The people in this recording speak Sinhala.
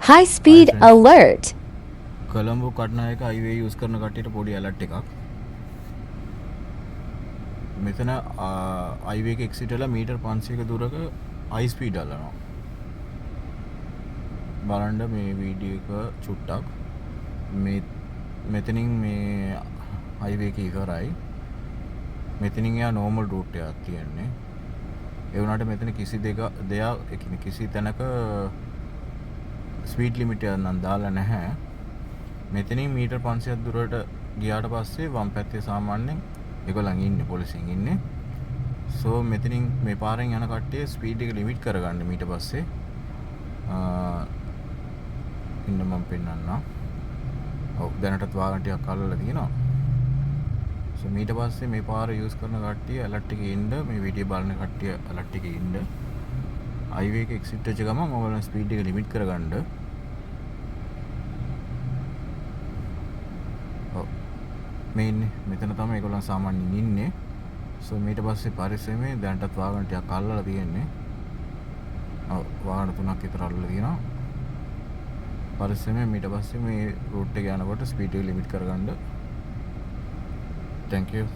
High Hi speed friends, alert. Colombo Katunayake highway use කරන කට්ටියට පොඩි alert එකක්. මෙතන highway එක exit වෙලා මීටර් 500ක දුරක high speed අල්ලනවා. බලන්න මේ වීඩියෝ එක චුට්ටක්. මෙතනින් මේ highway එක ඉවරයි. මෙතනින් යා normal route එකක් තියෙන්නේ. ඒ වුණාට මෙතන කිසි තැනක ස්පීඩ් ලිමිට් එකක් නම් දාලා නැහැ. මෙතනින් මීටර් 500ක් දුරට ගියාට පස්සේ වම් පැත්තේ සාමාන්‍යයෙන් ඒගොල්ලන් ඉන්නේ පොලිසියෙන් ඉන්නේ. සෝ මෙතනින් මේ පාරෙන් යන කට්ටිය ස්පීඩ් එක ලිමිට් කරගන්න ඊට පස්සේ ඉන්න මම පෙන්නන්නම්. ඔව් දැනටත් වාහන ටිකක් අල්ලලා තියෙනවා. සෝ ඊට පස්සේ මේ පාර යූස් කරන කට්ටිය ඇලර්ට් එකේ ඉන්න, මේ වීඩියෝ බලන කට්ටිය ඇලර්ට් එකේ ඉන්න. highway එක එක්සිට් වෙච්ච ගමන් ඔයගොල්ලන් ස්පීඩ් එක ලිමිට් කරගන්න. මේ ඉන්නේ මෙතන තමයි ඒගොල්ලන් සාමාන්‍යයෙන් ඉන්නේ. සෝ ඊට පස්සේ පරිස්සමෙන් දැනටත් වාහන ටිකක් අල්ලලා තියෙන්නේ. ඔව් වාහන 3ක් විතර අල්ලලා තියෙනවා. පරිස්සමෙන් ඊට පස්සේ මේ රූට් එක යනකොට ස්පීඩ් එක ලිමිට් කරගන්න. Thank you.